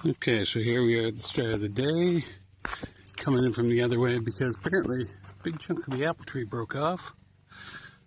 Okay, so here we are at the start of the day, coming in from the other way because apparently a big chunk of the apple tree broke off.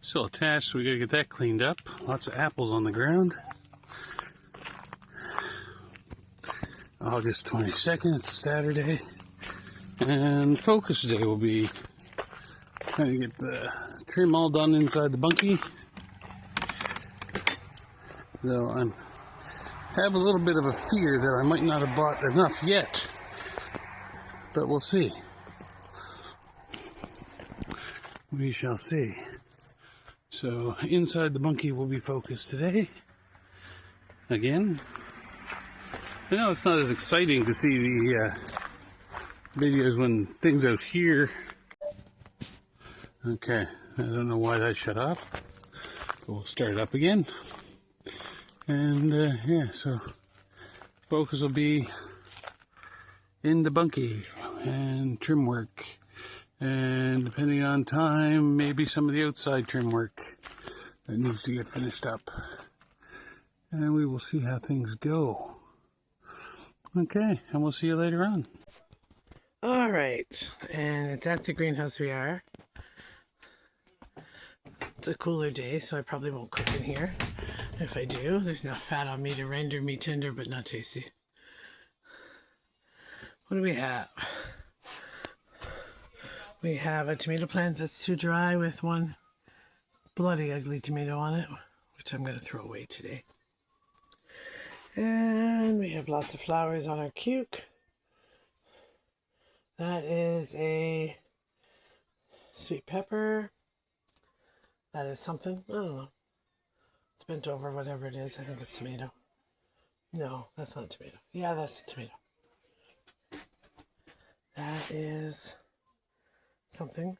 Still attached, so we gotta get that cleaned up. Lots of apples on the ground. August 22nd, it's a Saturday. And focus day will be trying to get the trim all done inside the bunky. Though I have a little bit of a fear that I might not have bought enough yet. But we'll see. We shall see. So inside the bunky will be focused today. Again. I know it's not as exciting to see the videos when things out here. Okay, I don't know why that shut off. But we'll start it up again. And yeah, so focus will be in the bunky and trim work. And depending on time, maybe some of the outside trim work that needs to get finished up. And we will see how things go. Okay, and we'll see you later on. All right, and it's at the greenhouse we are. It's a cooler day, so I probably won't cook in here. If I do, there's enough fat on me to render me tender but not tasty. What do we have? We have a tomato plant that's too dry with one bloody ugly tomato on it, which I'm going to throw away today. And we have lots of flowers on our cuke. That is a sweet pepper. That is something, I don't know. It's bent over, whatever it is. I think it's tomato. No, that's not tomato. Yeah, that's a tomato. That is something.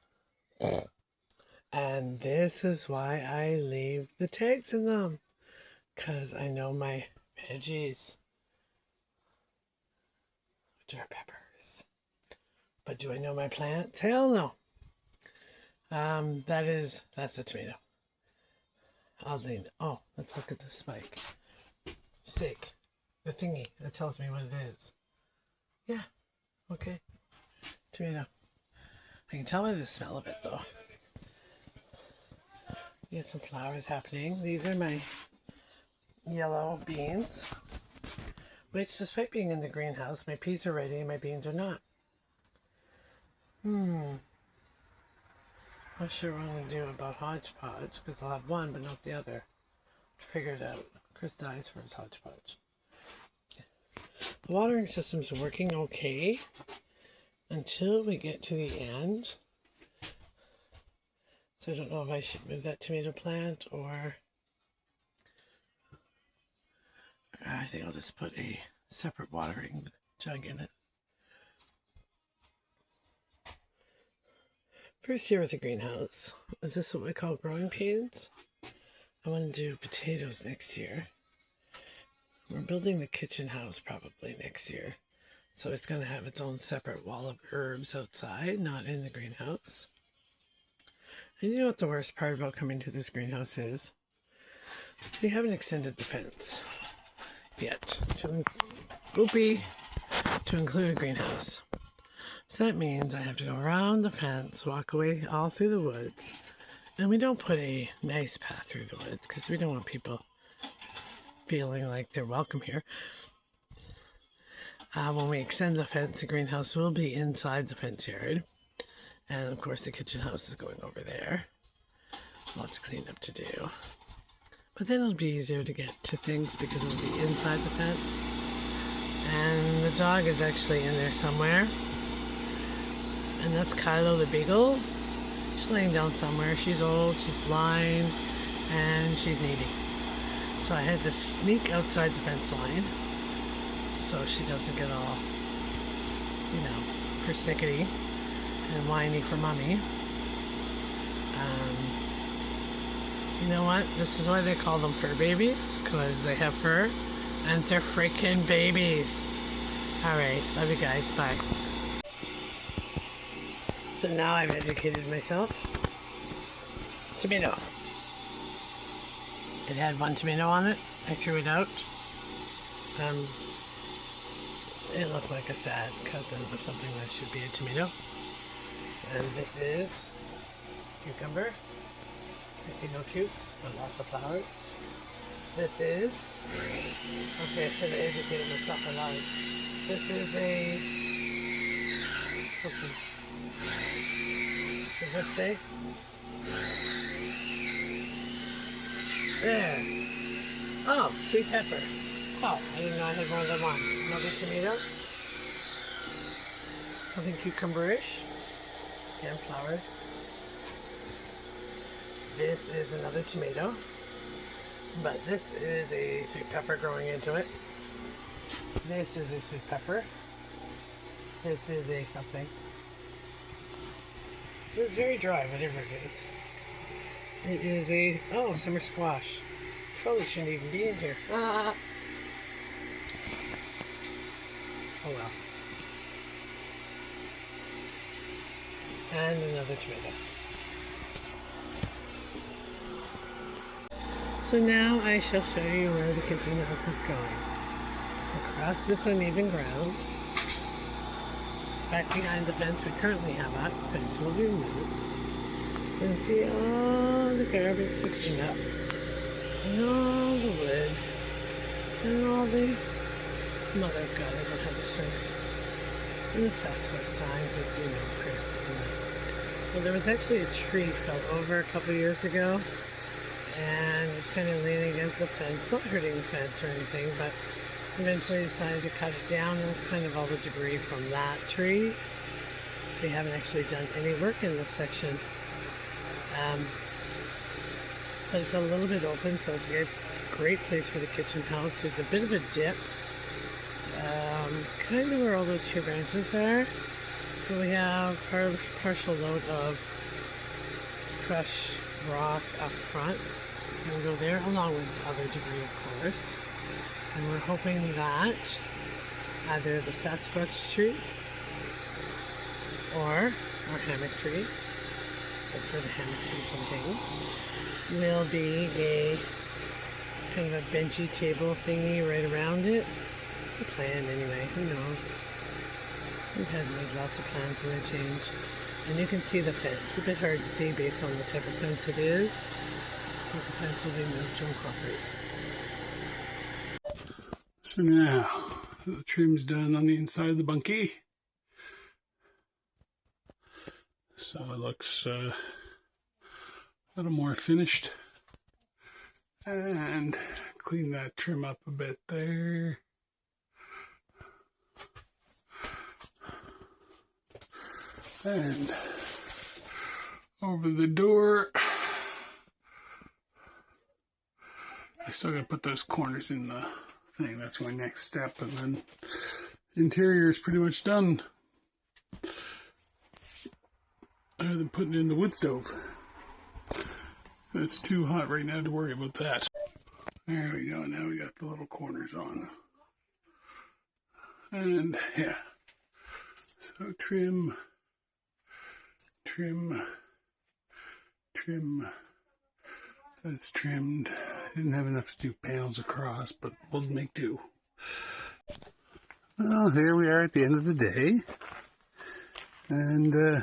And this is why I leave the tags in them. Because I know my veggies. Which are peppers. But do I know my plants? Hell no. That's a tomato. Oddly, oh, let's look at the spike. Steak. The thingy that tells me what it is. Yeah. Okay. Tomato. I can tell by the smell of it though. We got some flowers happening. These are my yellow beans. Which, despite being in the greenhouse, my peas are ready and my beans are not. Not sure what I'm going to do about hodgepodge, because I'll have one but not the other. Figure it out. Chris dies for his hodgepodge. The watering system's working okay until we get to the end. So I don't know if I should move that tomato plant or I think I'll just put a separate watering jug in it. First year with the greenhouse. Is this what we call growing pains? I want to do potatoes next year. We're building the kitchen house probably next year. So it's going to have its own separate wall of herbs outside, not in the greenhouse. And you know what the worst part about coming to this greenhouse is? We haven't extended the fence yet to include a greenhouse. So that means I have to go around the fence, walk away all through the woods. And we don't put a nice path through the woods because we don't want people feeling like they're welcome here. When we extend the fence, the greenhouse will be inside the fence yard. And of course the kitchen house is going over there. Lots of cleanup to do. But then it'll be easier to get to things because it'll be inside the fence. And the dog is actually in there somewhere. And that's Kylo the Beagle. She's laying down somewhere. She's old, she's blind, and she's needy. So I had to sneak outside the fence line so she doesn't get all, persnickety and whiny for mommy. You know what? This is why they call them fur babies, because they have fur and they're freaking babies. Alright, love you guys. Bye. So now I've educated myself. Tomato. It had one tomato on it. I threw it out. They look like a sad cousin of something that should be a tomato. And this is cucumber. I see no cukes, but lots of flowers. This is, okay, I should have educated myself a lot. This is a, something. Does this say? There. Oh, sweet pepper. Oh, I didn't know I had more than one. Another tomato. Something cucumber-ish. Again, flowers. This is another tomato. But this is a sweet pepper growing into it. This is a sweet pepper. This is a something. It's very dry, whatever it is. It is a, oh, summer squash. Probably shouldn't even be in here. Ah. Oh well. And another tomato. So now I shall show you where the kitchen house is going. Across this uneven ground, back behind the fence we currently have up, the fence will be removed. And see all the garbage to clean up, and all the wood, and all the mother of God, I don't have the strength. And the Sasquatch sign, because you know Chris. Well, there was actually a tree fell over a couple years ago, and it's kind of leaning against the fence, not hurting the fence or anything, but eventually decided to cut it down, and that's kind of all the debris from that tree. We haven't actually done any work in this section. But it's a little bit open, so it's a great place for the kitchen house. There's a bit of a dip, kind of where all those tree branches are. So we have partial load of crushed rock up front, and we'll go there along with other debris, of course. And we're hoping that either the Sasquatch tree or our hammock tree, that's where the hammock tree can hang, will be a kind of a benchy table thingy right around it. It's a plan anyway, who knows. We've had made lots of plans and they change. And you can see the fence. It's a bit hard to see based on the type of fence it is, but the fence will be moved to incorporate. So now, the trim's done on the inside of the bunkie. So it looks a little more finished. And clean that trim up a bit there. And over the door, I still gotta put those corners in the thing. That's my next step, and then interior is pretty much done. Other than putting it in the wood stove. It's too hot right now to worry about that. There we go. Now we got the little corners on. And yeah. So trim. That's trimmed. I didn't have enough to do panels across, but we'll make do. Well, here we are at the end of the day. And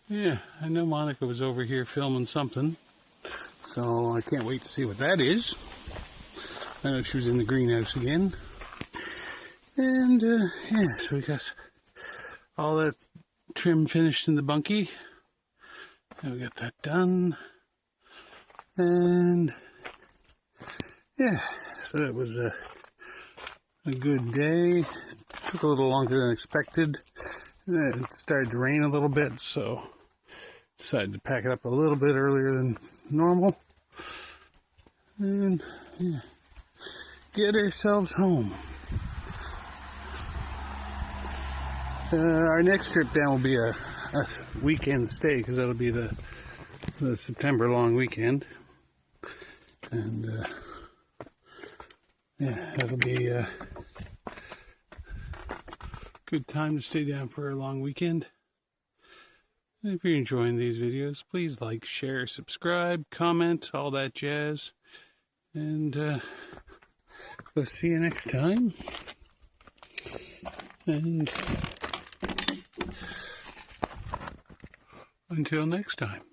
yeah, I know Monica was over here filming something, so I can't wait to see what that is. I know she was in the greenhouse again. And yeah, so we got all that trim finished in the bunkie. And we got that done. And yeah, so it was a good day. Took a little longer than expected. And it started to rain a little bit, so decided to pack it up a little bit earlier than normal. And yeah, get ourselves home. Our next trip down will be a weekend stay, because that'll be the September long weekend. And yeah, that'll be a good time to stay down for a long weekend. And if you're enjoying these videos, please like, share, subscribe, comment, all that jazz. And we'll see you next time. And until next time.